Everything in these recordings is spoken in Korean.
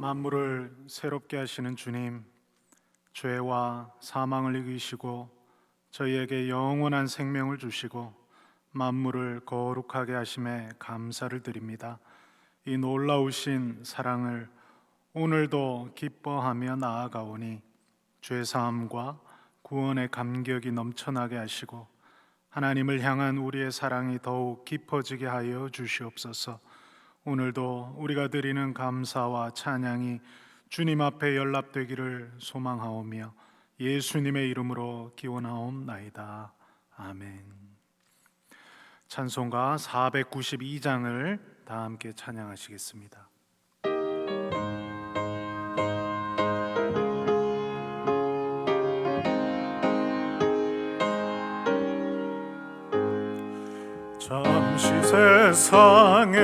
만물을 새롭게 하시는 주님, 죄와 사망을 이기시고 저희에게 영원한 생명을 주시고 만물을 거룩하게 하심에 감사를 드립니다. 이 놀라우신 사랑을 오늘도 기뻐하며 나아가오니 죄사함과 구원의 감격이 넘쳐나게 하시고 하나님을 향한 우리의 사랑이 더욱 깊어지게 하여 주시옵소서. 오늘도 우리가 드리는 감사와 찬양이 주님 앞에 연락되기를 소망하오며 예수님의 이름으로 기원하옵나이다. 아멘. 찬송가 492장을 다 함께 찬양하시겠습니다. 잠시 세상에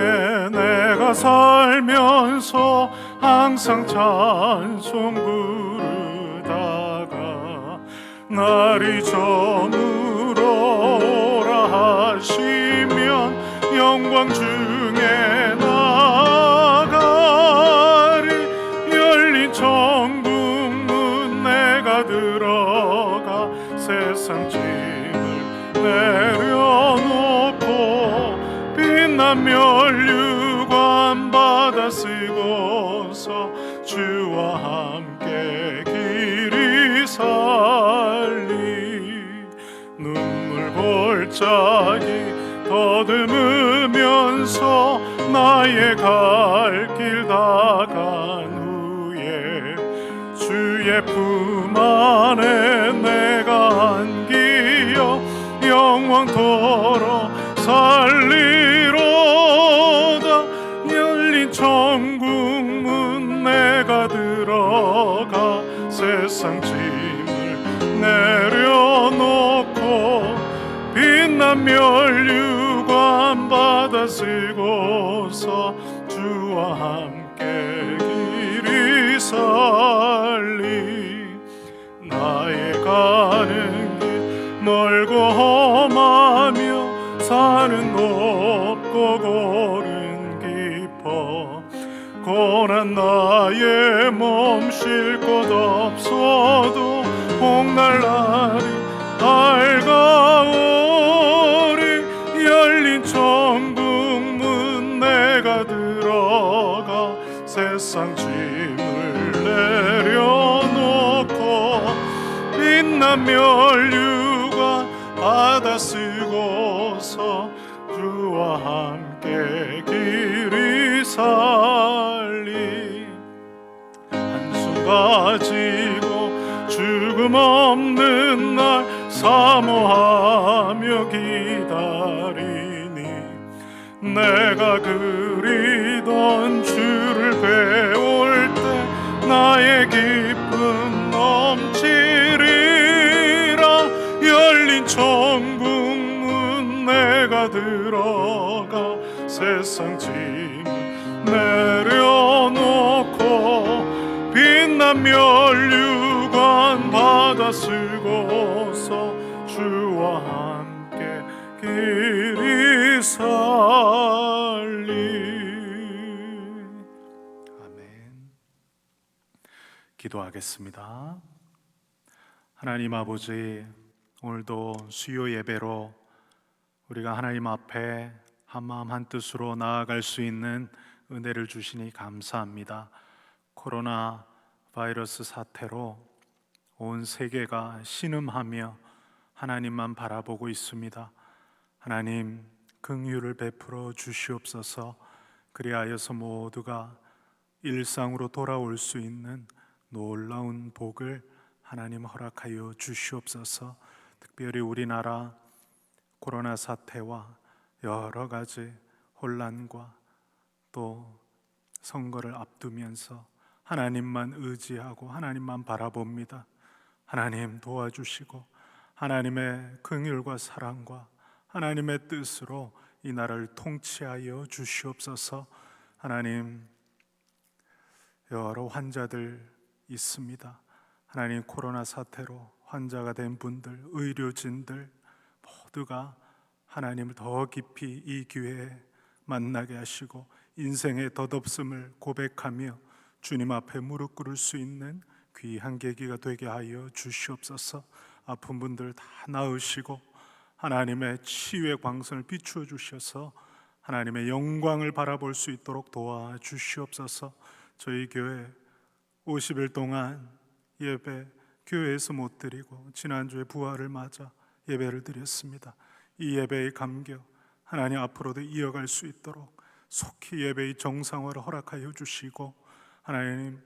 내가 살면서 항상 찬송 부르다가 날이 저물어라 하시면 영광 중에 나가리. 열린 천국 문 내가 들어가 세상 짐을 내려놓고 빛난 면류관 받아 쓰고서 주와 함께 길이 살리. 눈물 골짜기 더듬으면서 나의 갈 길 다 간 후에 주의 품 안에 내가 안기어 영원토록 살리로다. 열린 천국 문 내가 들어가 세상 짐을 내려놓고 빛난 면류관 받아 쓰고서 주와 함께 길이 살리. 나의 가는 길 멀고 험하며 산은 높고 고른 깊어 고난 나의 몸 쉴 곳 없어도 복날날이 알가오리. 열린 천국 문 내가 들어가 세상 짐을 내려놓고 빛난 면류관 받아 쓰고서 주와 함께 길이 살리. 한숨 가지고 죽음 없는 날 사모하며 기다리니 내가 그리던 주를 배울 때 나의 기쁨 넘치리라. 열린 천국 문 내가 들어가 세상 짐 내려놓고 빛난 면류관 받아 쓰고서 주와 함께 길이 살리. 아멘. 기도하겠습니다. 하나님 아버지, 오늘도 수요 예배로 우리가 하나님 앞에 한마음 한뜻으로 나아갈 수 있는 은혜를 주시니 감사합니다. 코로나 바이러스 사태로 온 세계가 신음하며 하나님만 바라보고 있습니다. 하나님, 긍휼을 베풀어 주시옵소서. 그리하여서 모두가 일상으로 돌아올 수 있는 놀라운 복을 하나님 허락하여 주시옵소서. 특별히 우리나라 코로나 사태와 여러 가지 혼란과 또 선거를 앞두면서 하나님만 의지하고 하나님만 바라봅니다. 하나님 도와주시고 하나님의 긍휼과 사랑과 하나님의 뜻으로 이 나라를 통치하여 주시옵소서. 하나님, 여러 환자들 있습니다. 하나님, 코로나 사태로 환자가 된 분들, 의료진들 모두가 하나님을 더 깊이 이 기회에 만나게 하시고 인생의 덧없음을 고백하며 주님 앞에 무릎 꿇을 수 있는 귀한 계기가 되게 하여 주시옵소서. 아픈 분들 다 나으시고 하나님의 치유의 광선을 비추어 주셔서 하나님의 영광을 바라볼 수 있도록 도와주시옵소서. 저희 교회 50일 동안 예배 교회에서 못 드리고 지난주에 부활을 맞아 예배를 드렸습니다. 이 예배의 감격 하나님 앞으로도 이어갈 수 있도록 속히 예배의 정상화를 허락하여 주시고, 하나님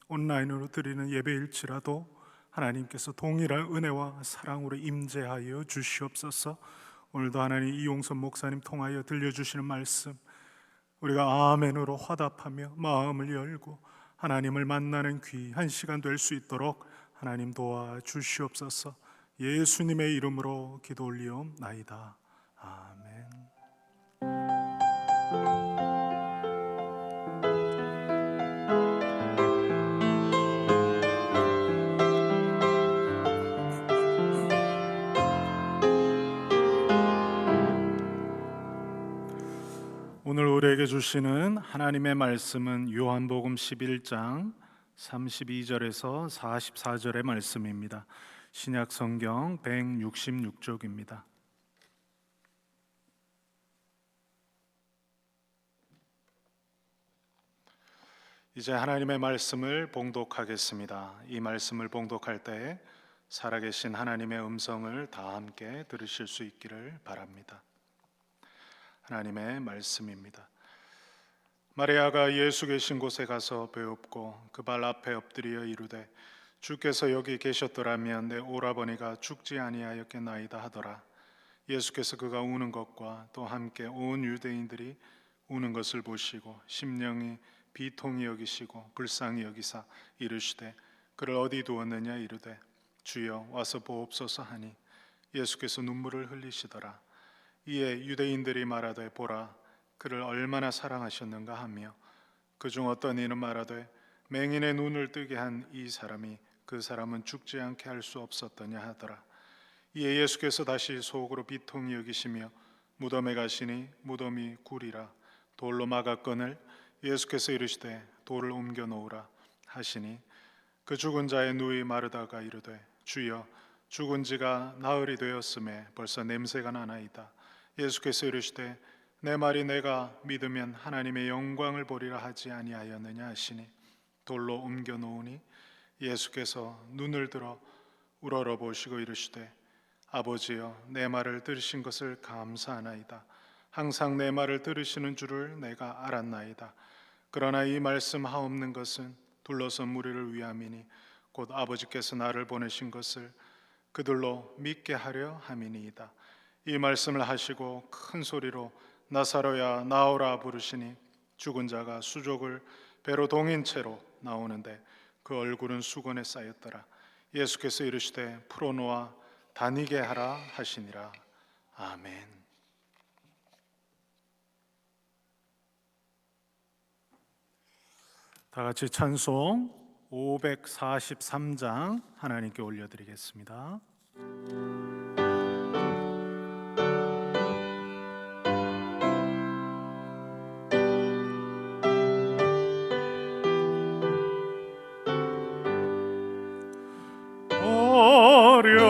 온라인으로 드리는 예배일지라도 하나님께서 동일한 은혜와 사랑으로 임재하여 주시옵소서. 오늘도 하나님 이용선 목사님 통하여 들려주시는 말씀 우리가 아멘으로 화답하며 마음을 열고 하나님을 만나는 귀한 시간 될 수 있도록 하나님 도와주시옵소서. 예수님의 이름으로 기도 올리옵나이다. 아멘. 오늘 우리에게 주시는 하나님의 말씀은 요한복음 11장 32절에서 44절의 말씀입니다. 신약 성경 166쪽입니다. 이제 하나님의 말씀을 봉독하겠습니다. 이 말씀을 봉독할 때 살아계신 하나님의 음성을 다 함께 들으실 수 있기를 바랍니다. 하나님의 말씀입니다. 마리아가 예수 계신 곳에 가서 배웁고 그 발 앞에 엎드려 이르되 주께서 여기 계셨더라면 내 오라버니가 죽지 아니하였겠나이다 하더라. 예수께서 그가 우는 것과 또 함께 온 유대인들이 우는 것을 보시고 심령이 비통히 여기시고 불쌍히 여기사 이르시되 그를 어디 두었느냐 이르되 주여 와서 보옵소서 하니 예수께서 눈물을 흘리시더라. 이에 유대인들이 말하되 보라 그를 얼마나 사랑하셨는가 하며 그중 어떤 이는 말하되 맹인의 눈을 뜨게 한 이 사람이 그 사람은 죽지 않게 할 수 없었더냐 하더라. 이에 예수께서 다시 속으로 비통히 여기시며 무덤에 가시니 무덤이 굴이라 돌로 막았거늘 예수께서 이르시되 돌을 옮겨 놓으라 하시니 그 죽은 자의 누이 마르다가 이르되 주여 죽은 지가 나흘이 되었음에 벌써 냄새가 나나이다. 예수께서 이르시되 내 말이 내가 믿으면 하나님의 영광을 보리라 하지 아니하였느냐 하시니 돌로 옮겨 놓으니 예수께서 눈을 들어 우러러 보시고 이르시되 아버지여 내 말을 들으신 것을 감사하나이다. 항상 내 말을 들으시는 줄을 내가 알았나이다. 그러나 이 말씀 하옵는 것은 둘러선 무리를 위함이니 곧 아버지께서 나를 보내신 것을 그들로 믿게 하려 함이니이다. 이 말씀을 하시고 큰 소리로 나사로야 나오라 부르시니 죽은 자가 수족을 배로 동인 채로 나오는데 그 얼굴은 수건에 쌓였더라. 예수께서 이르시되 풀어놓아 다니게 하라 하시니라. 아멘. 다 같이 찬송 543장 하나님께 올려드리겠습니다.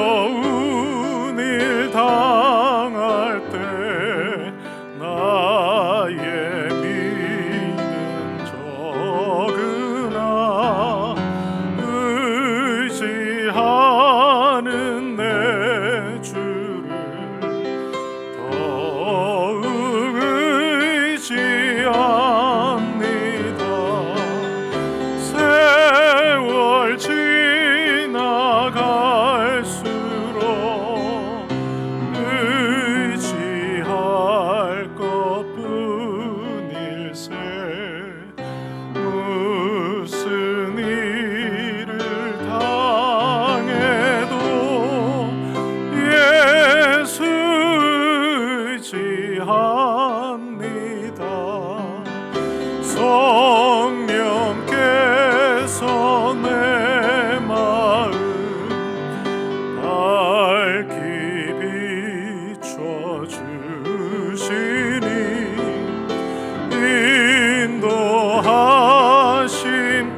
어려운 일 당할 때 나의 믿음 적으나 의지하는 내 주를 더욱 의지합니다. 세월 지나갈수록 의지할 것뿐일세. 무슨 일을 당해도 예수 의지합니다. 성령께서 내 마음 밝히 비춰주시니 인도하심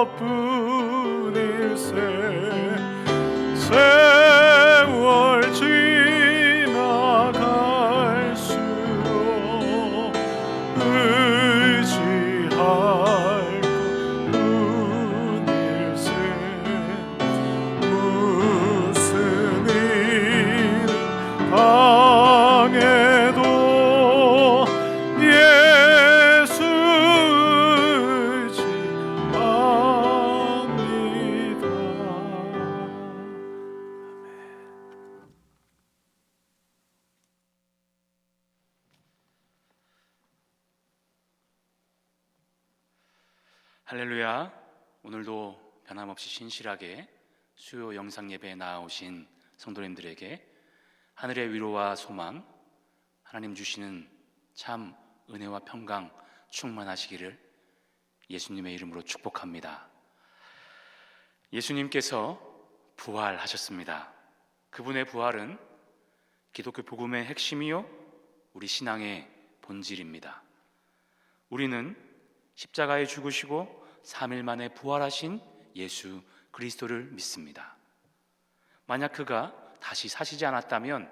것뿐일세. 세월 지나갈수록 의지할 것뿐일세. 무슨 일 당해도 예수 의지합니다. 할렐루야. 오늘도 변함없이 신실하게 수요 영상 예배에 나아오신 성도님들에게 하늘의 위로와 소망, 하나님 주시는 참 은혜와 평강 충만하시기를 예수님의 이름으로 축복합니다. 예수님께서 부활하셨습니다. 그분의 부활은 기독교 복음의 핵심이요 우리 신앙의 본질입니다. 우리는 십자가에 죽으시고 3일 만에 부활하신 예수 그리스도를 믿습니다. 만약 그가 다시 사시지 않았다면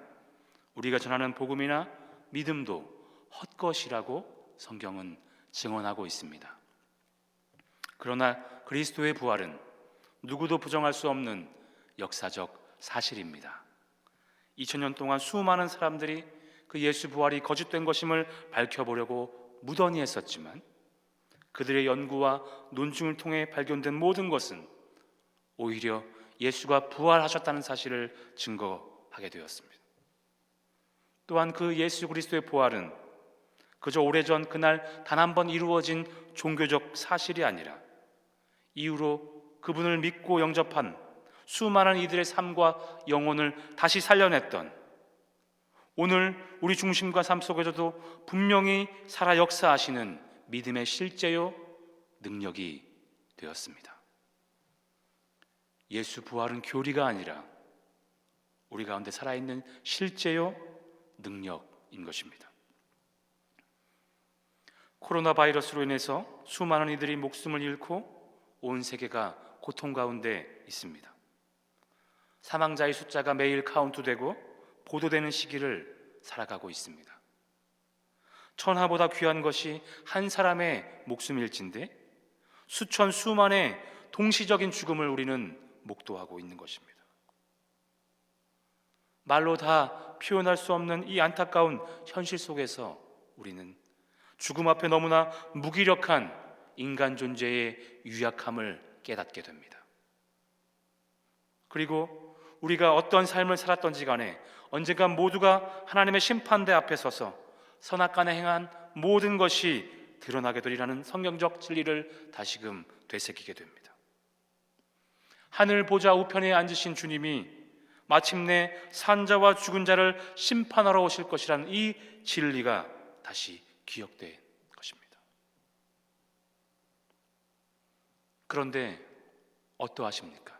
우리가 전하는 복음이나 믿음도 헛것이라고 성경은 증언하고 있습니다. 그러나 그리스도의 부활은 누구도 부정할 수 없는 역사적 사실입니다. 2000년 동안 수많은 사람들이 그 예수 부활이 거짓된 것임을 밝혀보려고 무던히 했었지만 그들의 연구와 논증을 통해 발견된 모든 것은 오히려 예수가 부활하셨다는 사실을 증거하게 되었습니다. 또한 그 예수 그리스도의 부활은 그저 오래전 그날 단 한 번 이루어진 종교적 사실이 아니라 이후로 그분을 믿고 영접한 수많은 이들의 삶과 영혼을 다시 살려냈던, 오늘 우리 중심과 삶 속에서도 분명히 살아 역사하시는 믿음의 실제요 능력이 되었습니다. 예수 부활은 교리가 아니라 우리 가운데 살아있는 실제요 능력인 것입니다. 코로나 바이러스로 인해서 수많은 이들이 목숨을 잃고 온 세계가 고통 가운데 있습니다. 사망자의 숫자가 매일 카운트되고 보도되는 시기를 살아가고 있습니다. 천하보다 귀한 것이 한 사람의 목숨일진데 수천 수만의 동시적인 죽음을 우리는 목도하고 있는 것입니다. 말로 다 표현할 수 없는 이 안타까운 현실 속에서 우리는 죽음 앞에 너무나 무기력한 인간 존재의 유약함을 깨닫게 됩니다. 그리고 우리가 어떤 삶을 살았던지 간에 언젠가 모두가 하나님의 심판대 앞에 서서 선악간에 행한 모든 것이 드러나게 되리라는 성경적 진리를 다시금 되새기게 됩니다. 하늘 보좌 우편에 앉으신 주님이 마침내 산자와 죽은 자를 심판하러 오실 것이라는 이 진리가 다시 기억된 것입니다. 그런데 어떠하십니까?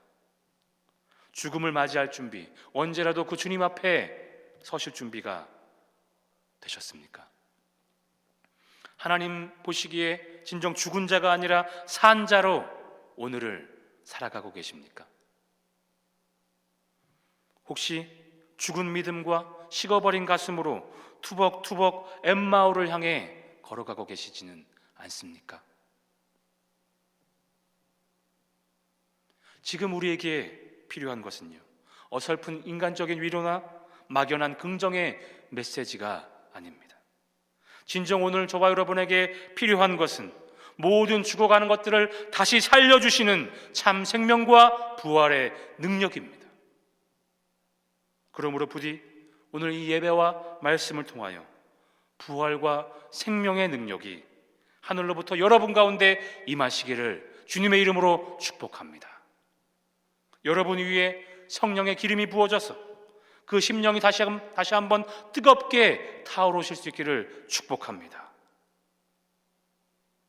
죽음을 맞이할 준비, 언제라도 그 주님 앞에 서실 준비가 되셨습니까? 하나님 보시기에 진정 죽은 자가 아니라 산 자로 오늘을 살아가고 계십니까? 혹시 죽은 믿음과 식어버린 가슴으로 투벅투벅 엠마오를 향해 걸어가고 계시지는 않습니까? 지금 우리에게 필요한 것은요, 어설픈 인간적인 위로나 막연한 긍정의 메시지가 아닙니다. 진정 오늘 저와 여러분에게 필요한 것은 모든 죽어가는 것들을 다시 살려주시는 참 생명과 부활의 능력입니다. 그러므로 부디 오늘 이 예배와 말씀을 통하여 부활과 생명의 능력이 하늘로부터 여러분 가운데 임하시기를 주님의 이름으로 축복합니다. 여러분 위에 성령의 기름이 부어져서 그 심령이 다시 한번 뜨겁게 타오르실 수 있기를 축복합니다.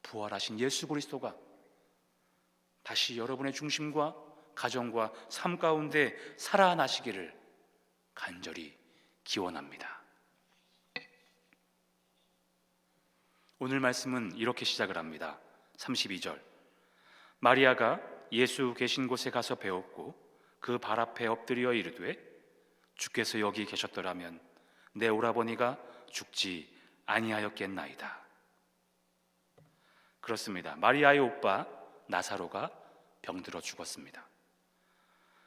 부활하신 예수 그리스도가 다시 여러분의 중심과 가정과 삶 가운데 살아나시기를 간절히 기원합니다. 오늘 말씀은 이렇게 시작을 합니다. 32절, 마리아가 예수 계신 곳에 가서 배웠고 그 발 앞에 엎드려 이르되 주께서 여기 계셨더라면 내 오라버니가 죽지 아니하였겠나이다. 그렇습니다. 마리아의 오빠 나사로가 병들어 죽었습니다.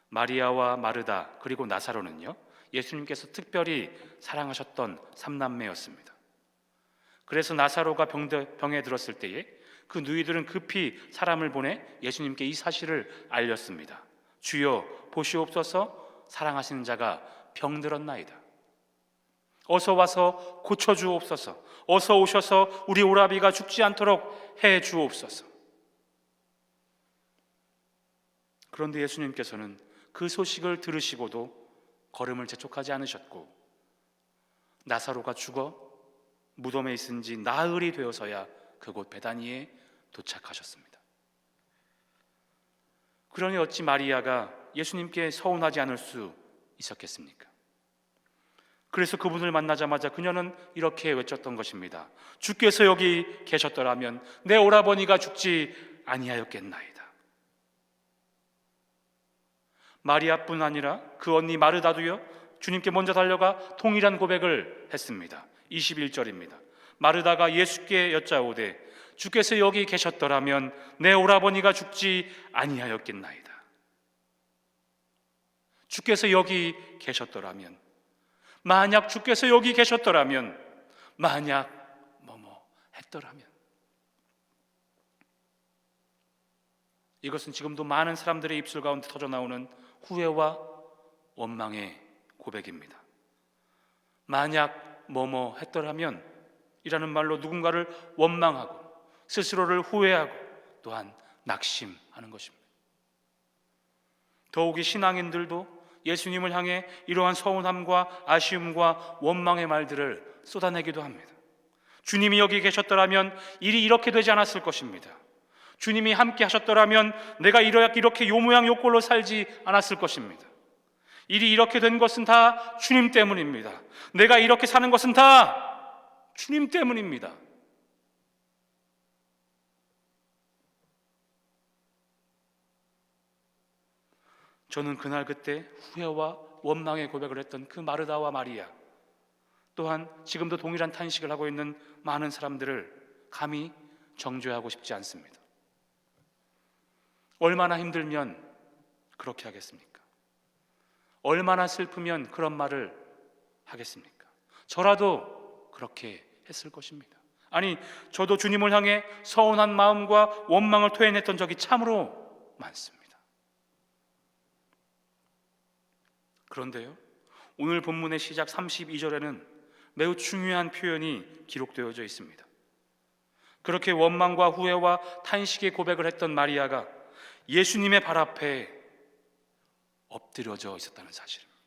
마리아와 마르다 그리고 나사로는요, 예수님께서 특별히 사랑하셨던 삼남매였습니다. 그래서 나사로가 병에 들었을 때에 그 누이들은 급히 사람을 보내 예수님께 이 사실을 알렸습니다. 주여 보시옵소서, 사랑하시는 자가 병들었나이다. 어서 와서 고쳐주옵소서. 어서 오셔서 우리 오라비가 죽지 않도록 해 주옵소서. 그런데 예수님께서는 그 소식을 들으시고도 걸음을 재촉하지 않으셨고 나사로가 죽어 무덤에 있은 지 나흘이 되어서야 그곳 베다니에 도착하셨습니다. 그러니 어찌 마리아가 예수님께 서운하지 않을 수 있었겠습니까? 그래서 그분을 만나자마자 그녀는 이렇게 외쳤던 것입니다. 주께서 여기 계셨더라면 내 오라버니가 죽지 아니하였겠나이다. 마리아뿐 아니라 그 언니 마르다도요, 주님께 먼저 달려가 동일한 고백을 했습니다. 21절입니다. 마르다가 예수께 여짜오되 주께서 여기 계셨더라면 내 오라버니가 죽지 아니하였겠나이다. 주께서 여기 계셨더라면, 만약 주께서 여기 계셨더라면, 만약 뭐뭐 했더라면. 이것은 지금도 많은 사람들의 입술 가운데 터져나오는 후회와 원망의 고백입니다. 만약 뭐뭐 했더라면 이라는 말로 누군가를 원망하고 스스로를 후회하고 또한 낙심하는 것입니다. 더욱이 신앙인들도 예수님을 향해 이러한 서운함과 아쉬움과 원망의 말들을 쏟아내기도 합니다. 주님이 여기 계셨더라면 일이 이렇게 되지 않았을 것입니다. 주님이 함께 하셨더라면 내가 이렇게 요 모양 요 꼴로 살지 않았을 것입니다. 일이 이렇게 된 것은 다 주님 때문입니다. 내가 이렇게 사는 것은 다 주님 때문입니다. 저는 그날 그때 후회와 원망의 고백을 했던 그 마르다와 마리아, 또한 지금도 동일한 탄식을 하고 있는 많은 사람들을 감히 정죄하고 싶지 않습니다. 얼마나 힘들면 그렇게 하겠습니까? 얼마나 슬프면 그런 말을 하겠습니까? 저라도 그렇게 했을 것입니다. 아니, 저도 주님을 향해 서운한 마음과 원망을 토해냈던 적이 참으로 많습니다. 그런데요, 오늘 본문의 시작 32절에는 매우 중요한 표현이 기록되어져 있습니다. 그렇게 원망과 후회와 탄식의 고백을 했던 마리아가 예수님의 발 앞에 엎드려져 있었다는 사실입니다.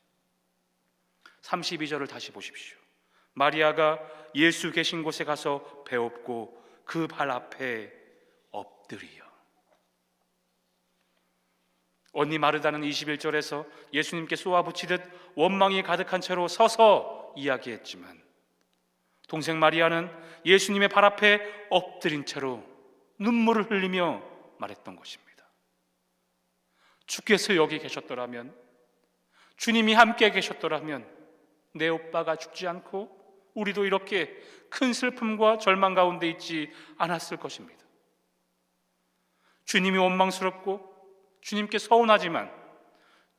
32절을 다시 보십시오. 마리아가 예수 계신 곳에 가서 배엎고 그 발 앞에 엎드리어. 언니 마르다는 21절에서 예수님께 쏘아붙이듯 원망이 가득한 채로 서서 이야기했지만, 동생 마리아는 예수님의 발 앞에 엎드린 채로 눈물을 흘리며 말했던 것입니다. 주께서 여기 계셨더라면, 주님이 함께 계셨더라면 내 오빠가 죽지 않고 우리도 이렇게 큰 슬픔과 절망 가운데 있지 않았을 것입니다. 주님이 원망스럽고 주님께 서운하지만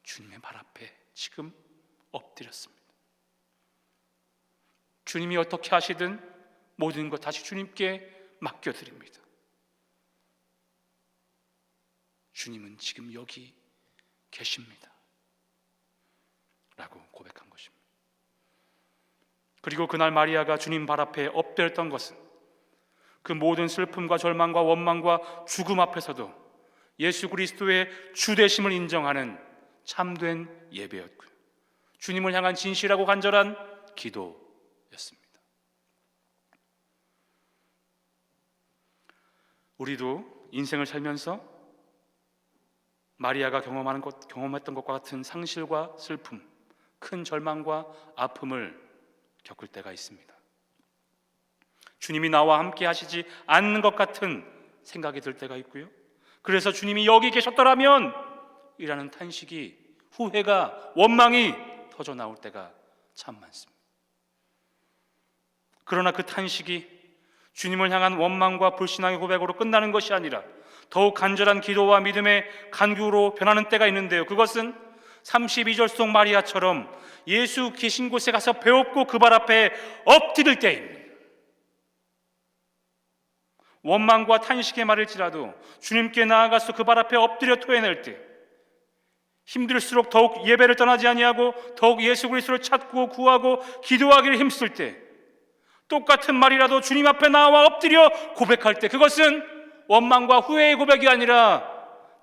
주님의 발 앞에 지금 엎드렸습니다. 주님이 어떻게 하시든 모든 것 다시 주님께 맡겨드립니다. 주님은 지금 여기 계십니다 라고 고백한 것입니다. 그리고 그날 마리아가 주님 발 앞에 엎드렸던 것은 그 모든 슬픔과 절망과 원망과 죽음 앞에서도 예수 그리스도의 주되심을 인정하는 참된 예배였고요, 주님을 향한 진실하고 간절한 기도였습니다. 우리도 인생을 살면서 마리아가 경험했던 것과 같은 상실과 슬픔, 큰 절망과 아픔을 겪을 때가 있습니다. 주님이 나와 함께 하시지 않는 것 같은 생각이 들 때가 있고요, 그래서 주님이 여기 계셨더라면 이라는 탄식이, 후회가, 원망이 터져 나올 때가 참 많습니다. 그러나 그 탄식이 주님을 향한 원망과 불신앙의 고백으로 끝나는 것이 아니라 더욱 간절한 기도와 믿음의 간구로 변하는 때가 있는데요, 그것은 32절 속 마리아처럼 예수 계신 곳에 가서 배웠고 그 발 앞에 엎드릴 때입니다. 원망과 탄식의 말일지라도 주님께 나아가서 그 발 앞에 엎드려 토해낼 때, 힘들수록 더욱 예배를 떠나지 아니하고 더욱 예수 그리스도를 찾고 구하고 기도하기를 힘쓸 때, 똑같은 말이라도 주님 앞에 나와 엎드려 고백할 때, 그것은 원망과 후회의 고백이 아니라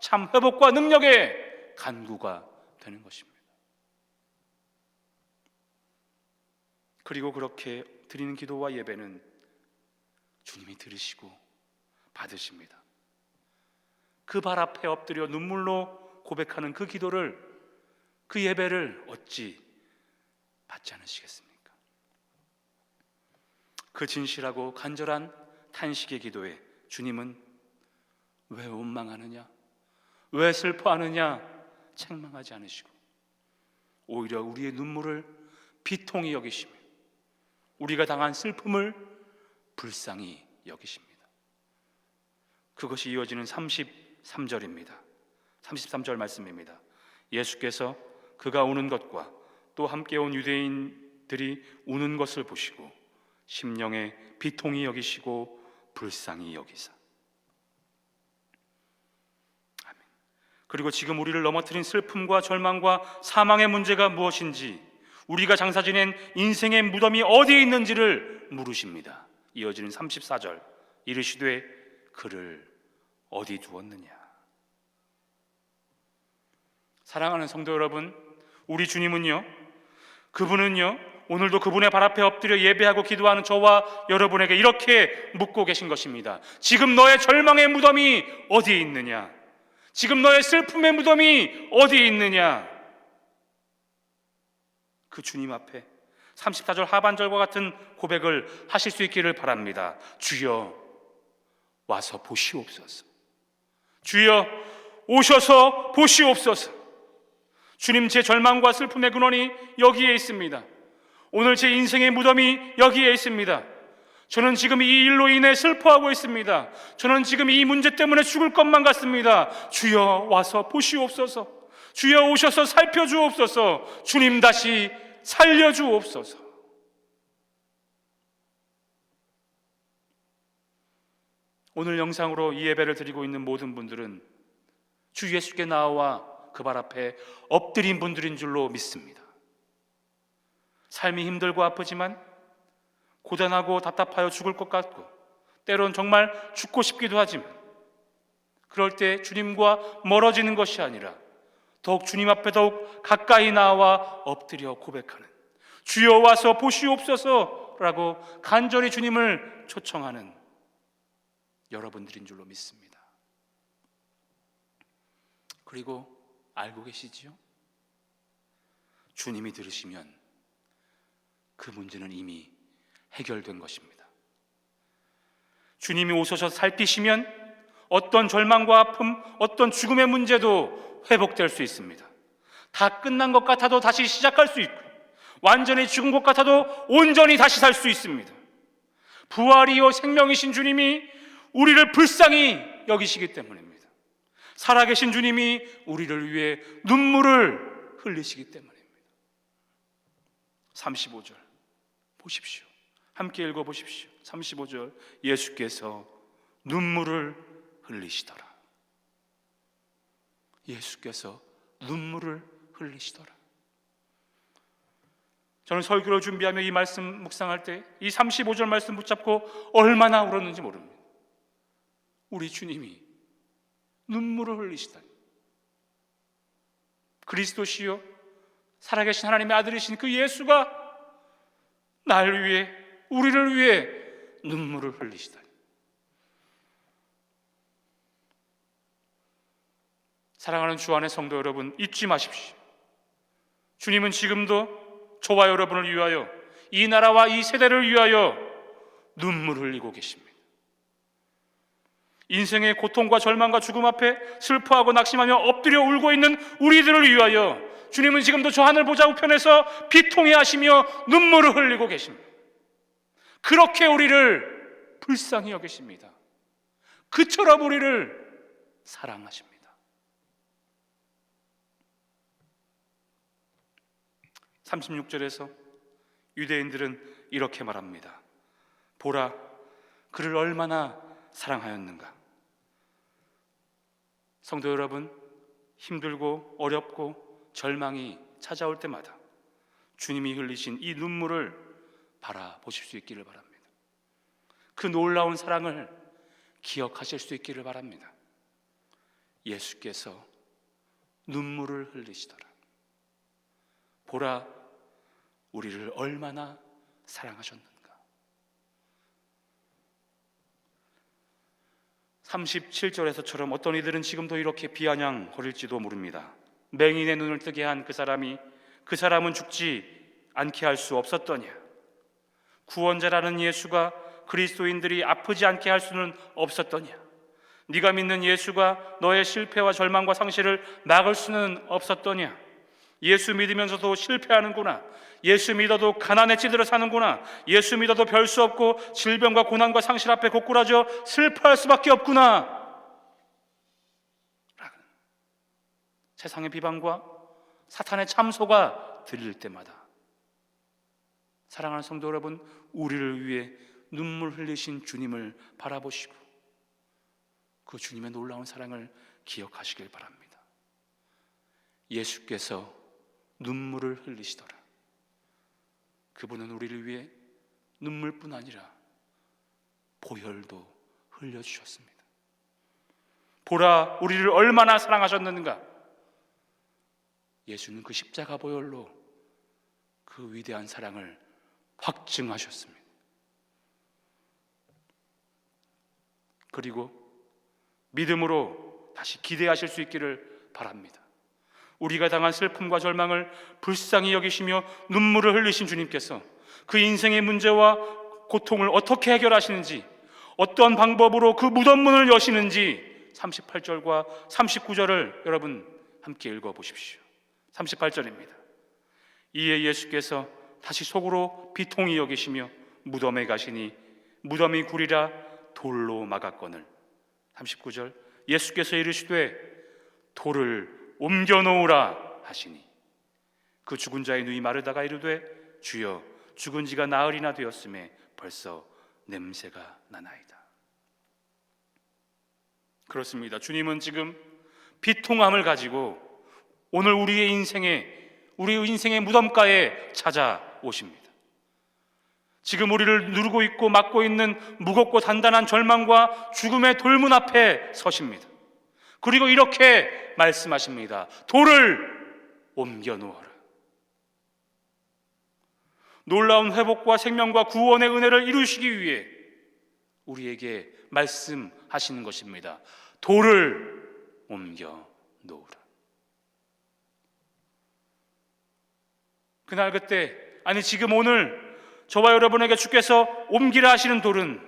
참 회복과 능력의 간구가 되는 것입니다. 그리고 그렇게 드리는 기도와 예배는 주님이 들으시고 받으십니다. 그 발 앞에 엎드려 눈물로 고백하는 그 기도를, 그 예배를 어찌 받지 않으시겠습니까? 그 진실하고 간절한 탄식의 기도에 주님은 왜 원망하느냐, 왜 슬퍼하느냐 책망하지 않으시고 오히려 우리의 눈물을 비통히 여기시며 우리가 당한 슬픔을 불쌍히 여기십니다. 그것이 이어지는 33절입니다. 33절 말씀입니다. 예수께서 그가 우는 것과 또 함께 온 유대인들이 우는 것을 보시고 심령에 비통히 여기시고 불쌍히 여기사. 아멘. 그리고 지금 우리를 넘어뜨린 슬픔과 절망과 사망의 문제가 무엇인지, 우리가 장사 지낸 인생의 무덤이 어디에 있는지를 물으십니다. 이어지는 34절, 이르시되 그를 어디 두었느냐. 사랑하는 성도 여러분, 우리 주님은요, 그분은요, 오늘도 그분의 발 앞에 엎드려 예배하고 기도하는 저와 여러분에게 이렇게 묻고 계신 것입니다. 지금 너의 절망의 무덤이 어디에 있느냐? 지금 너의 슬픔의 무덤이 어디에 있느냐? 그 주님 앞에 34절 하반절과 같은 고백을 하실 수 있기를 바랍니다. 주여 와서 보시옵소서. 주여 오셔서 보시옵소서. 주님, 제 절망과 슬픔의 근원이 여기에 있습니다. 오늘 제 인생의 무덤이 여기에 있습니다. 저는 지금 이 일로 인해 슬퍼하고 있습니다. 저는 지금 이 문제 때문에 죽을 것만 같습니다. 주여 와서 보시옵소서. 주여 오셔서 살펴주옵소서. 주님 다시 살려주옵소서. 오늘 영상으로 이 예배를 드리고 있는 모든 분들은 주 예수께 나와 그 발 앞에 엎드린 분들인 줄로 믿습니다. 삶이 힘들고 아프지만, 고단하고 답답하여 죽을 것 같고, 때론 정말 죽고 싶기도 하지만, 그럴 때 주님과 멀어지는 것이 아니라 더욱 주님 앞에 더욱 가까이 나와 엎드려 고백하는, 주여 와서 보시옵소서라고 간절히 주님을 초청하는 여러분들인 줄로 믿습니다. 그리고 알고 계시지요? 주님이 들으시면 그 문제는 이미 해결된 것입니다. 주님이 오셔서 살피시면 어떤 절망과 아픔, 어떤 죽음의 문제도 회복될 수 있습니다. 다 끝난 것 같아도 다시 시작할 수 있고, 완전히 죽은 것 같아도 온전히 다시 살 수 있습니다. 부활이요 생명이신 주님이 우리를 불쌍히 여기시기 때문입니다. 살아계신 주님이 우리를 위해 눈물을 흘리시기 때문입니다. 35절 보십시오. 함께 읽어보십시오. 35절, 예수께서 눈물을 흘리시더라. 예수께서 눈물을 흘리시더라. 저는 설교를 준비하며 이 말씀 묵상할 때 이 35절 말씀 붙잡고 얼마나 울었는지 모릅니다. 우리 주님이 눈물을 흘리시다니. 그리스도시요 살아계신 하나님의 아들이신 그 예수가 날 위해, 우리를 위해 눈물을 흘리시다니. 사랑하는 주 안의 성도 여러분, 잊지 마십시오. 주님은 지금도 저와 여러분을 위하여, 이 나라와 이 세대를 위하여 눈물 흘리고 계십니다. 인생의 고통과 절망과 죽음 앞에 슬퍼하고 낙심하며 엎드려 울고 있는 우리들을 위하여 주님은 지금도 저 하늘 보좌 우편에서 비통해 하시며 눈물을 흘리고 계십니다. 그렇게 우리를 불쌍히 여기십니다. 그처럼 우리를 사랑하십니다. 36절에서 유대인들은 이렇게 말합니다. 보라, 그를 얼마나 사랑하였는가. 성도 여러분, 힘들고 어렵고 절망이 찾아올 때마다 주님이 흘리신 이 눈물을 바라보실 수 있기를 바랍니다. 그 놀라운 사랑을 기억하실 수 있기를 바랍니다. 예수께서 눈물을 흘리시더라. 보라, 우리를 얼마나 사랑하셨는가. 37절에서처럼 어떤 이들은 지금도 이렇게 비아냥거릴지도 모릅니다. 맹인의 눈을 뜨게 한 그 사람은 죽지 않게 할 수 없었더냐. 구원자라는 예수가 그리스도인들이 아프지 않게 할 수는 없었더냐. 네가 믿는 예수가 너의 실패와 절망과 상실을 막을 수는 없었더냐. 예수 믿으면서도 실패하는구나. 예수 믿어도 가난에 찌들어 사는구나. 예수 믿어도 별 수 없고 질병과 고난과 상실 앞에 고꾸라져 슬퍼할 수밖에 없구나. 세상의 비방과 사탄의 참소가 들릴 때마다 사랑하는 성도 여러분, 우리를 위해 눈물 흘리신 주님을 바라보시고 그 주님의 놀라운 사랑을 기억하시길 바랍니다. 예수께서 눈물을 흘리시더라. 그분은 우리를 위해 눈물뿐 아니라 보혈도 흘려주셨습니다. 보라, 우리를 얼마나 사랑하셨는가. 예수는 그 십자가 보혈로 그 위대한 사랑을 확증하셨습니다. 그리고 믿음으로 다시 기대하실 수 있기를 바랍니다. 우리가 당한 슬픔과 절망을 불쌍히 여기시며 눈물을 흘리신 주님께서 그 인생의 문제와 고통을 어떻게 해결하시는지, 어떠한 방법으로 그 무덤문을 여시는지 38절과 39절을 여러분 함께 읽어보십시오. 38절입니다. 이에 예수께서 다시 속으로 비통히 여기시며 무덤에 가시니 무덤이 구리라 돌로 막았거늘. 39절, 예수께서 이르시되 돌을 옮겨 놓으라 하시니 그 죽은 자의 눈이 마르다가 이르되 주여, 죽은 지가 나흘이나 되었음에 벌써 냄새가 나나이다. 그렇습니다. 주님은 지금 비통함을 가지고 오늘 우리의 인생의 무덤가에 찾아오십니다. 지금 우리를 누르고 있고 막고 있는 무겁고 단단한 절망과 죽음의 돌문 앞에 서십니다. 그리고 이렇게 말씀하십니다. 돌을 옮겨 놓아라. 놀라운 회복과 생명과 구원의 은혜를 이루시기 위해 우리에게 말씀하시는 것입니다. 돌을 옮겨 놓으라. 그날 그때, 아니 지금 오늘 저와 여러분에게 주께서 옮기라 하시는 돌은,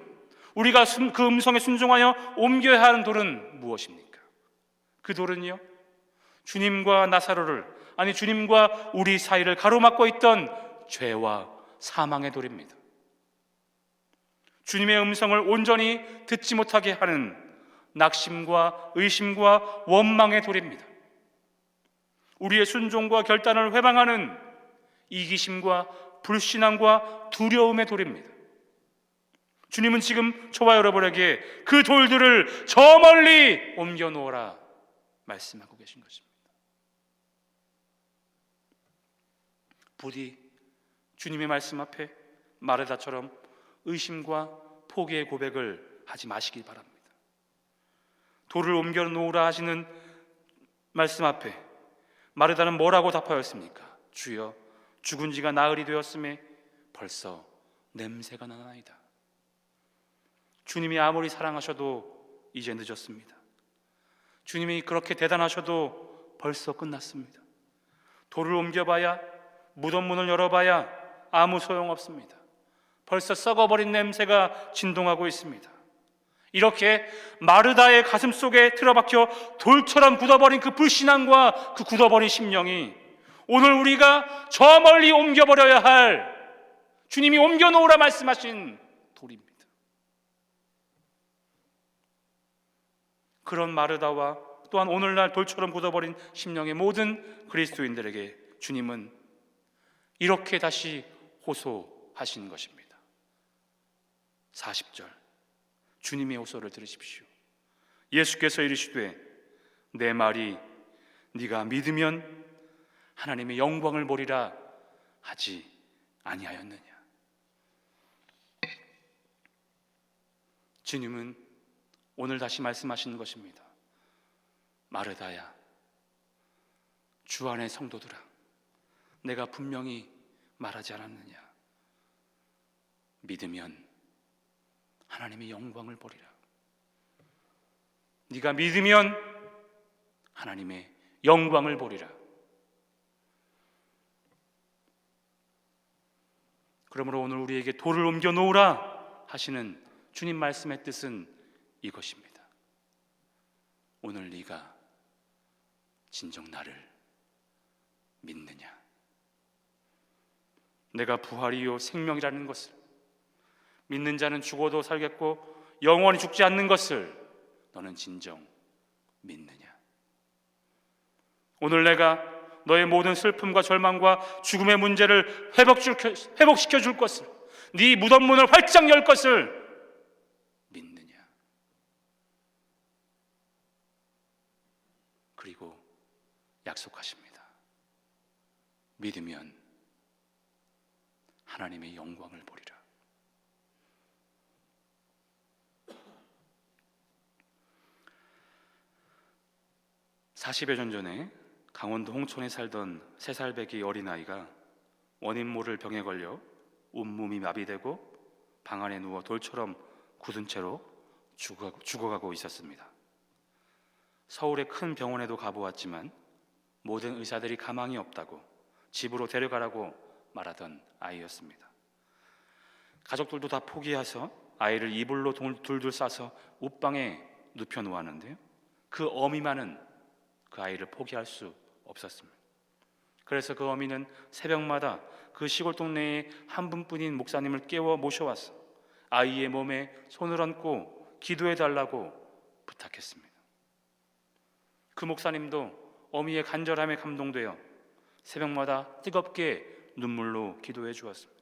우리가 그 음성에 순종하여 옮겨야 하는 돌은 무엇입니까? 그 돌은요, 주님과 나사로를, 아니 주님과 우리 사이를 가로막고 있던 죄와 사망의 돌입니다. 주님의 음성을 온전히 듣지 못하게 하는 낙심과 의심과 원망의 돌입니다. 우리의 순종과 결단을 회방하는 이기심과 불신앙과 두려움의 돌입니다. 주님은 지금 저와 여러분에게 그 돌들을 저 멀리 옮겨 놓으라 말씀하고 계신 것입니다. 부디 주님의 말씀 앞에 마르다처럼 의심과 포기의 고백을 하지 마시기 바랍니다. 돌을 옮겨 놓으라 하시는 말씀 앞에 마르다는 뭐라고 답하였습니까? 주여, 죽은 지가 나흘이 되었음에 벌써 냄새가 나나이다. 주님이 아무리 사랑하셔도 이제 늦었습니다. 주님이 그렇게 대단하셔도 벌써 끝났습니다. 돌을 옮겨봐야, 무덤문을 열어봐야 아무 소용없습니다. 벌써 썩어버린 냄새가 진동하고 있습니다. 이렇게 마르다의 가슴 속에 틀어박혀 돌처럼 굳어버린 그 불신앙과 그 굳어버린 심령이 오늘 우리가 저 멀리 옮겨버려야 할, 주님이 옮겨놓으라 말씀하신 돌입니다. 그런 마르다와 또한 오늘날 돌처럼 굳어버린 심령의 모든 그리스도인들에게 주님은 이렇게 다시 호소하신 것입니다. 40절 주님의 호소를 들으십시오. 예수께서 이르시되 내 말이 네가 믿으면 하나님의 영광을 보리라 하지 아니하였느냐. 주님은 오늘 다시 말씀하시는 것입니다. 마르다야, 주 안의 성도들아, 내가 분명히 말하지 않았느냐. 믿으면 하나님의 영광을 보리라. 네가 믿으면 하나님의 영광을 보리라. 그러므로 오늘 우리에게 돌을 옮겨 놓으라 하시는 주님 말씀의 뜻은 이것입니다. 오늘 네가 진정 나를 믿느냐? 내가 부활이요 생명이라는 것을, 믿는 자는 죽어도 살겠고 영원히 죽지 않는 것을 너는 진정 믿느냐? 오늘 내가 너의 모든 슬픔과 절망과 죽음의 문제를 회복시켜 줄 것을, 네 무덤 문을 활짝 열 것을 믿느냐? 그리고 약속하십니다. 믿으면 하나님의 영광을 보리라. (40여 년) 전에 강원도 홍천에 살던 3살배기 어린아이가 원인 모를 병에 걸려 온몸이 마비되고 방 안에 누워 돌처럼 굳은 채로 죽어가고 있었습니다. 서울의 큰 병원에도 가보았지만 모든 의사들이 가망이 없다고 집으로 데려가라고 말하던 아이였습니다. 가족들도 다 포기해서 아이를 이불로 둘둘 싸서 옷방에 눕혀 놓았는데요, 그 어미만은 그 아이를 포기할 수 없었습니다. 그래서 그 어미는 새벽마다 그 시골 동네에 한 분뿐인 목사님을 깨워 모셔와서 아이의 몸에 손을 얹고 기도해 달라고 부탁했습니다. 그 목사님도 어미의 간절함에 감동되어 새벽마다 뜨겁게 눈물로 기도해 주었습니다.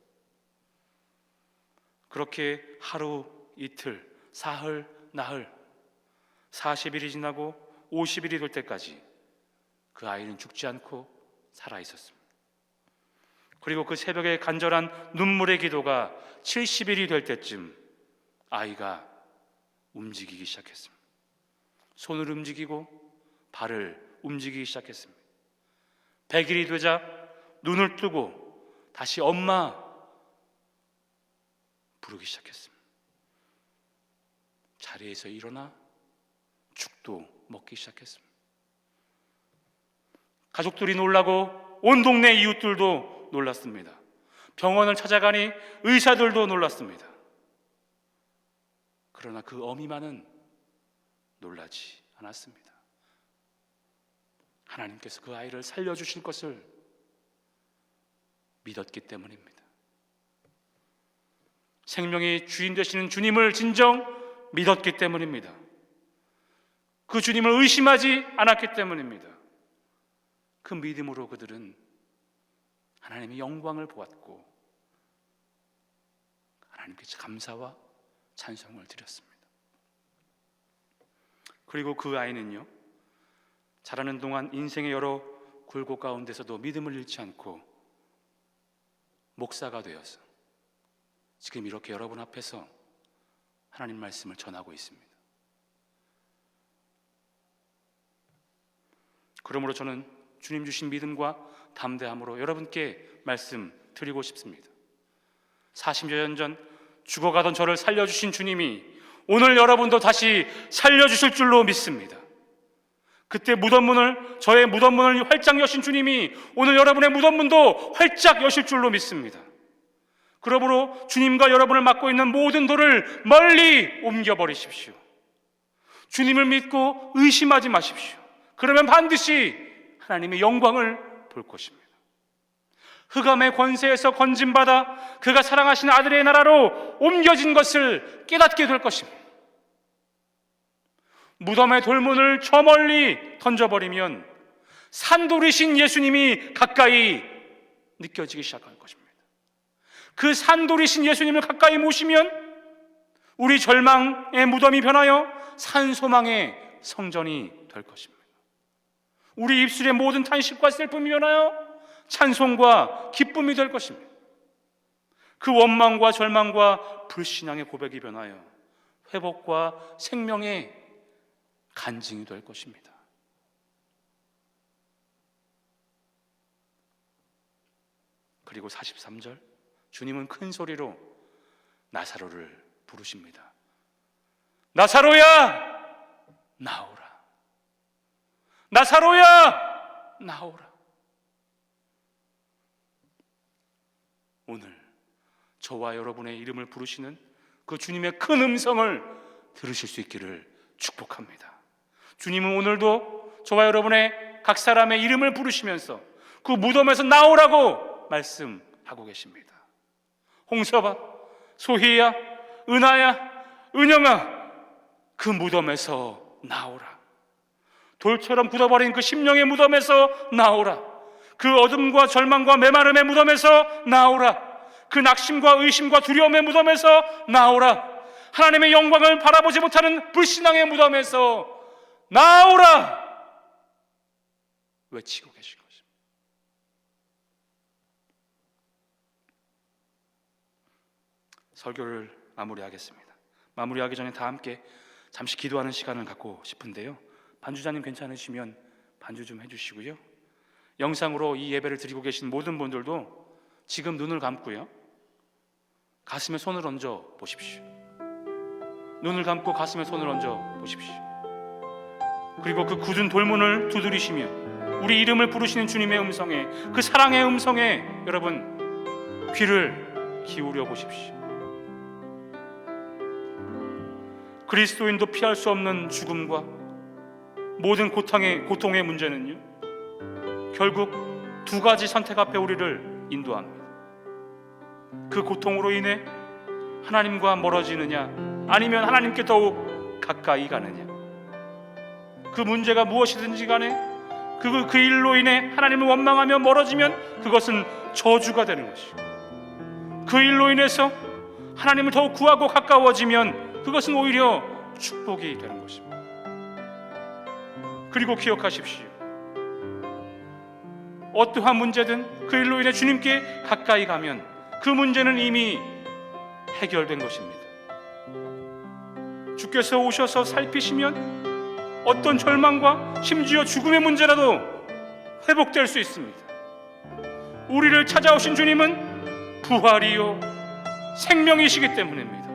그렇게 하루, 이틀, 사흘, 나흘, 40일이 지나고 50일이 될 때까지 그 아이는 죽지 않고 살아 있었습니다. 그리고 그 새벽에 간절한 눈물의 기도가 70일이 될 때쯤 아이가 움직이기 시작했습니다. 손을 움직이고 발을 움직이기 시작했습니다. 100일이 되자 눈을 뜨고 다시 엄마 부르기 시작했습니다. 자리에서 일어나 죽도 먹기 시작했습니다. 가족들이 놀라고 온 동네 이웃들도 놀랐습니다. 병원을 찾아가니 의사들도 놀랐습니다. 그러나 그 어미만은 놀라지 않았습니다. 하나님께서 그 아이를 살려주실 것을 믿었기 때문입니다. 생명의 주인 되시는 주님을 진정 믿었기 때문입니다. 그 주님을 의심하지 않았기 때문입니다. 그 믿음으로 그들은 하나님의 영광을 보았고 하나님께 감사와 찬송을 드렸습니다. 그리고 그 아이는요, 자라는 동안 인생의 여러 굴곡 가운데서도 믿음을 잃지 않고 목사가 되어서 지금 이렇게 여러분 앞에서 하나님 말씀을 전하고 있습니다. 그러므로 저는 주님 주신 믿음과 담대함으로 여러분께 말씀 드리고 싶습니다. 40여 년 전 죽어가던 저를 살려주신 주님이 오늘 여러분도 다시 살려주실 줄로 믿습니다. 그때 저의 무덤 문을 활짝 여신 주님이 오늘 여러분의 무덤 문도 활짝 여실 줄로 믿습니다. 그러므로 주님과 여러분을 맡고 있는 모든 돌을 멀리 옮겨버리십시오. 주님을 믿고 의심하지 마십시오. 그러면 반드시 하나님의 영광을 볼 것입니다. 흑암의 권세에서 건짐받아 그가 사랑하신 아들의 나라로 옮겨진 것을 깨닫게 될 것입니다. 무덤의 돌문을 저 멀리 던져버리면 산돌이신 예수님이 가까이 느껴지기 시작할 것입니다. 그 산돌이신 예수님을 가까이 모시면 우리 절망의 무덤이 변하여 산소망의 성전이 될 것입니다. 우리 입술의 모든 탄식과 슬픔이 변하여 찬송과 기쁨이 될 것입니다. 그 원망과 절망과 불신앙의 고백이 변하여 회복과 생명의 간증이 될 것입니다. 그리고 43절, 주님은 큰 소리로 나사로를 부르십니다. 나사로야, 나오라. 나사로야, 나오라. 오늘 저와 여러분의 이름을 부르시는 그 주님의 큰 음성을 들으실 수 있기를 축복합니다. 주님은 오늘도 저와 여러분의 각 사람의 이름을 부르시면서 그 무덤에서 나오라고 말씀하고 계십니다. 홍서봐, 소희야, 은하야, 은영아, 그 무덤에서 나오라. 돌처럼 굳어버린 그 심령의 무덤에서 나오라. 그 어둠과 절망과 메마름의 무덤에서 나오라. 그 낙심과 의심과 두려움의 무덤에서 나오라. 하나님의 영광을 바라보지 못하는 불신앙의 무덤에서 나오라 외치고 계신 것입니다. 설교를 마무리하겠습니다. 마무리하기 전에 다 함께 잠시 기도하는 시간을 갖고 싶은데요, 반주자님 괜찮으시면 반주 좀 해주시고요, 영상으로 이 예배를 드리고 계신 모든 분들도 지금 눈을 감고요, 가슴에 손을 얹어 보십시오. 눈을 감고 가슴에 손을 얹어 보십시오. 그리고 그 굳은 돌문을 두드리시며 우리 이름을 부르시는 주님의 음성에, 그 사랑의 음성에 여러분 귀를 기울여 보십시오. 그리스도인도 피할 수 없는 죽음과 모든 고통의 문제는요, 결국 두 가지 선택 앞에 우리를 인도합니다. 그 고통으로 인해 하나님과 멀어지느냐, 아니면 하나님께 더욱 가까이 가느냐. 그 문제가 무엇이든지 간에 그 일로 인해 하나님을 원망하며 멀어지면 그것은 저주가 되는 것이고, 그 일로 인해서 하나님을 더욱 구하고 가까워지면 그것은 오히려 축복이 되는 것입니다. 그리고 기억하십시오. 어떠한 문제든 그 일로 인해 주님께 가까이 가면 그 문제는 이미 해결된 것입니다. 주께서 오셔서 살피시면 어떤 절망과 심지어 죽음의 문제라도 회복될 수 있습니다. 우리를 찾아오신 주님은 부활이요 생명이시기 때문입니다.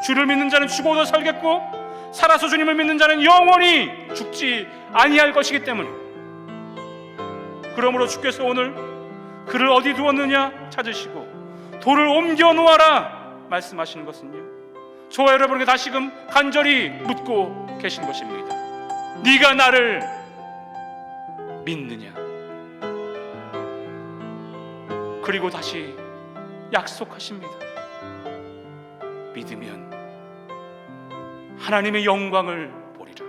주를 믿는 자는 죽어도 살겠고 살아서 주님을 믿는 자는 영원히 죽지 아니할 것이기 때문입니다. 그러므로 주께서 오늘 그를 어디 두었느냐 찾으시고 돌을 옮겨 놓아라 말씀하시는 것은요, 저와 여러분에게 다시금 간절히 묻고 계신 것입니다. 네가 나를 믿느냐? 그리고 다시 약속하십니다. 믿으면 하나님의 영광을 보리라.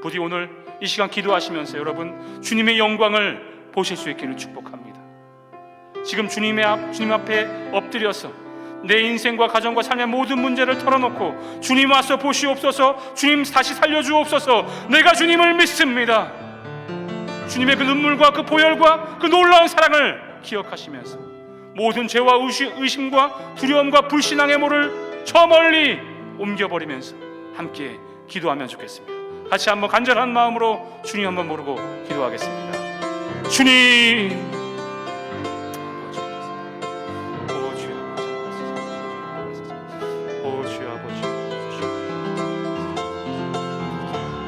부디 오늘 이 시간 기도하시면서 여러분 주님의 영광을 보실 수 있기를 축복합니다. 지금 주님 앞에 엎드려서 내 인생과 가정과 삶의 모든 문제를 털어놓고 주님 와서 보시옵소서, 주님 다시 살려주옵소서, 내가 주님을 믿습니다. 주님의 그 눈물과 그 보혈과 그 놀라운 사랑을 기억하시면서 모든 죄와 의심과 두려움과 불신앙의 물을 저 멀리 옮겨버리면서 함께 기도하면 좋겠습니다. 같이 한번 간절한 마음으로 주님 한번 모르고 기도하겠습니다. 주님,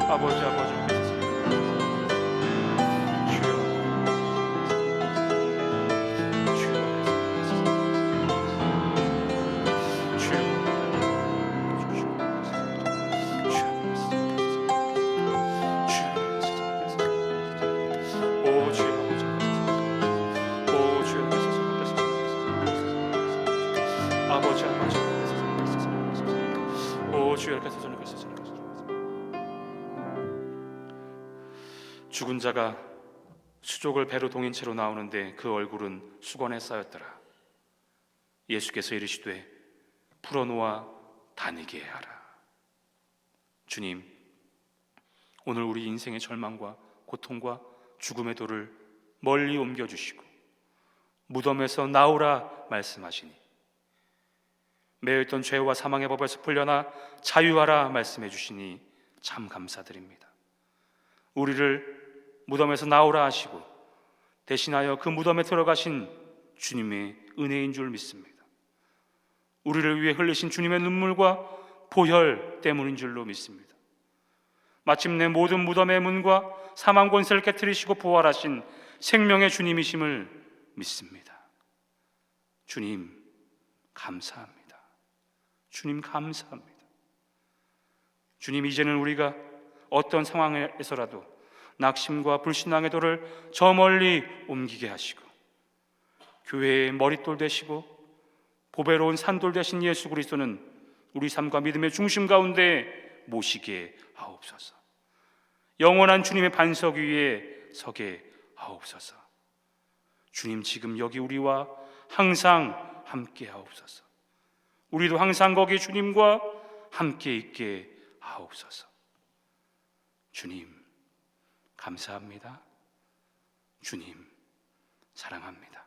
아버지 주여 죽은 자가 수족을 배로 동인 채로 나오는데 그 얼굴은 수건에 쌓였더라. 예수께서 이르시되 풀어놓아 다니게 하라. 주님, 오늘 우리 인생의 절망과 고통과 죽음의 돌을 멀리 옮겨주시고 무덤에서 나오라 말씀하시니, 매여있던 죄와 사망의 법에서 풀려나 자유하라 말씀해 주시니 참 감사드립니다. 우리를 무덤에서 나오라 하시고 대신하여 그 무덤에 들어가신 주님의 은혜인 줄 믿습니다. 우리를 위해 흘리신 주님의 눈물과 보혈 때문인 줄로 믿습니다. 마침내 모든 무덤의 문과 사망 권세를 깨뜨리시고 부활하신 생명의 주님이심을 믿습니다. 주님 감사합니다. 주님 감사합니다. 주님, 이제는 우리가 어떤 상황에서라도 낙심과 불신앙의 돌을 저 멀리 옮기게 하시고 교회의 머릿돌 되시고 보배로운 산돌 되신 예수 그리스도는 우리 삶과 믿음의 중심 가운데 모시게 하옵소서. 영원한 주님의 반석 위에 서게 하옵소서. 주님, 지금 여기 우리와 항상 함께 하옵소서. 우리도 항상 거기 주님과 함께 있게 하옵소서. 주님 감사합니다. 주님 사랑합니다.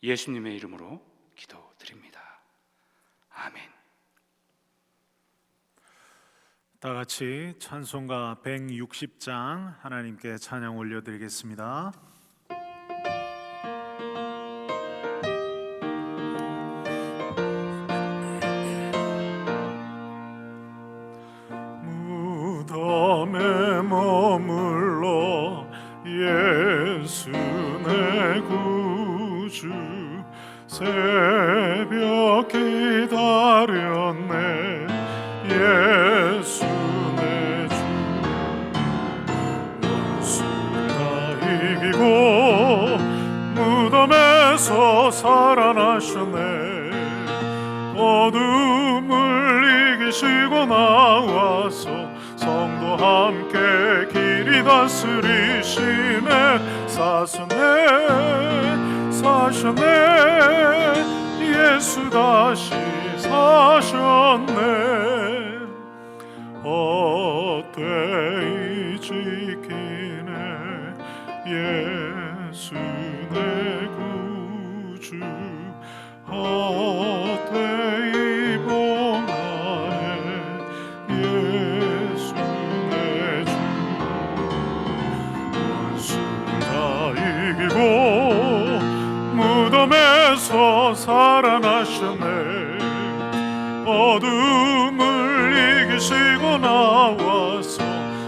예수님의 이름으로 기도드립니다. 아멘. 다 같이 찬송가 160장 하나님께 찬양 올려드리겠습니다. 무덤에 머물러 예수 내 구주 새벽 기다렸네. 예수 내 주 원수를 다 이기고 무덤에서 살아나셨네. 어둠을 이기시고 나와서 성도 함께 길이 다스리시네. 사셨네 예수 다시 사셨네. 헛되이 지키네 예수 내 구주. 헛되이 봉하네 예수 내 주. 원수를 다 이기고 무덤에서 살아나셨네. 어둠을 이기시고 나와서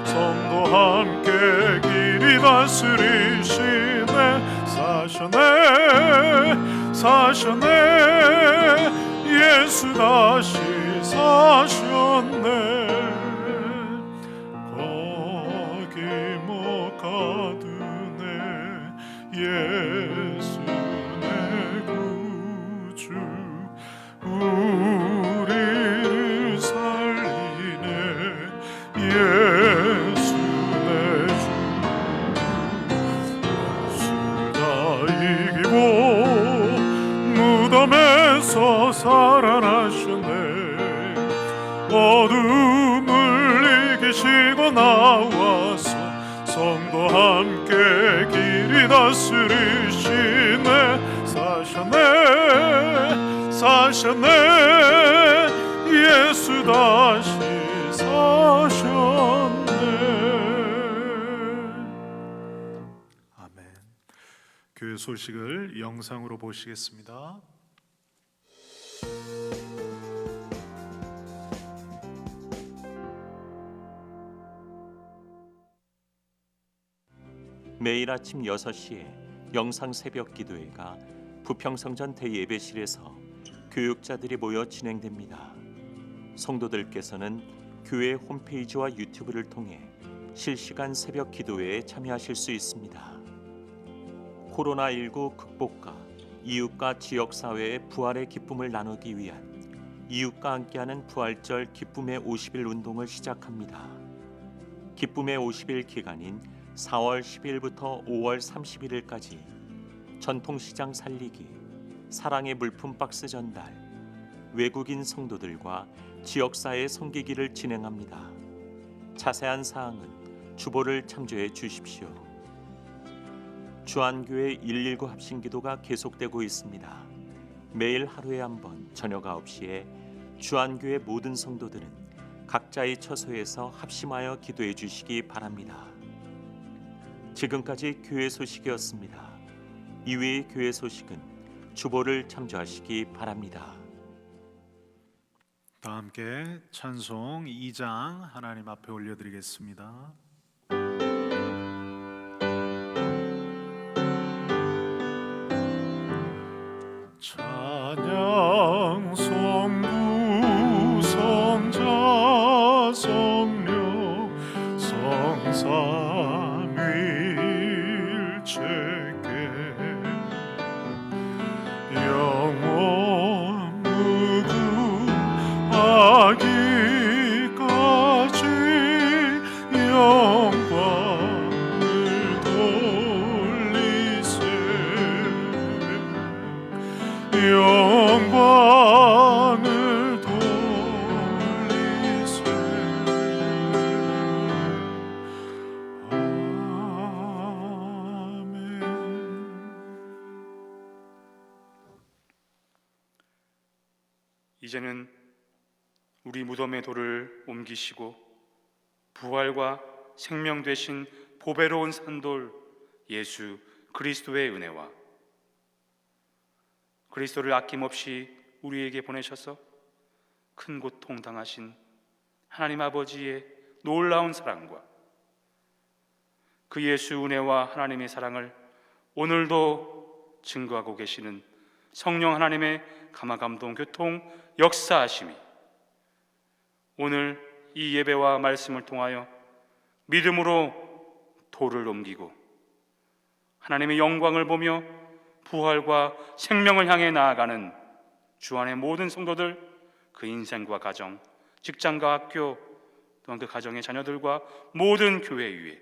성도 함께 길이 다스리시네. 사셨네 예수 다시 사셨네. 거기 못 가두네 예수 내 구주. 우리를 살리네 예수 내 주. 원수를 다 이기고 무덤에서 살아나셨네. 어둠을 이기시고 나와서 성도 함께 길이 다스리시네. 사셨네 예수 다시 사셨네. 아멘. 교회 소식을 영상으로 보시겠습니다. 매일 아침 6시에 영상 새벽 기도회가 부평성전 대예배실에서 교육자들이 모여 진행됩니다. 성도들께서는 교회 홈페이지와 유튜브를 통해 실시간 새벽 기도회에 참여하실 수 있습니다. 코로나19 극복과 이웃과 지역사회의 부활의 기쁨을 나누기 위한 이웃과 함께하는 부활절 기쁨의 50일 운동을 시작합니다. 기쁨의 50일 기간인 4월 10일부터 5월 31일까지 전통시장 살리기, 사랑의 물품 박스 전달, 외국인 성도들과 지역사회 섬기기를 진행합니다. 자세한 사항은 주보를 참조해 주십시오. 주안교회 119 합심기도가 계속되고 있습니다. 매일 하루에 한 번 저녁 9시에 주안교회 모든 성도들은 각자의 처소에서 합심하여 기도해 주시기 바랍니다. 지금까지 교회 소식이었습니다. 이외의 교회 소식은 주보를 참조하시기 바랍니다. 다 함께 찬송 2장 하나님 앞에 올려드리겠습니다. 찬양 성부 성자 성령 성삼일체께 영원 무궁하기까지 영광을 돌리세 영광을 돌리세 아멘. 이제는 우리 무덤의 돌을 옮기시고 부활과 생명 되신 보배로운 산돌 예수 그리스도의 은혜와 그리스도를 아낌없이 우리에게 보내셔서 큰 고통 당하신 하나님 아버지의 놀라운 사랑과 그 예수 은혜와 하나님의 사랑을 오늘도 증거하고 계시는 성령 하나님의 감화감동 교통 역사하심이 오늘 이 예배와 말씀을 통하여 믿음으로 돌을 옮기고 하나님의 영광을 보며 부활과 생명을 향해 나아가는 주 안의 모든 성도들, 그 인생과 가정, 직장과 학교, 또한 그 가정의 자녀들과 모든 교회 위에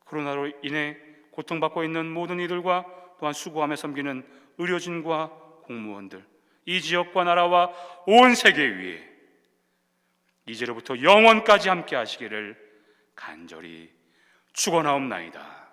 코로나로 인해 고통받고 있는 모든 이들과 또한 수고하며 섬기는 의료진과 공무원들, 이 지역과 나라와 온 세계 위에 이제로부터 영원까지 함께 하시기를 간절히 축원하옵나이다.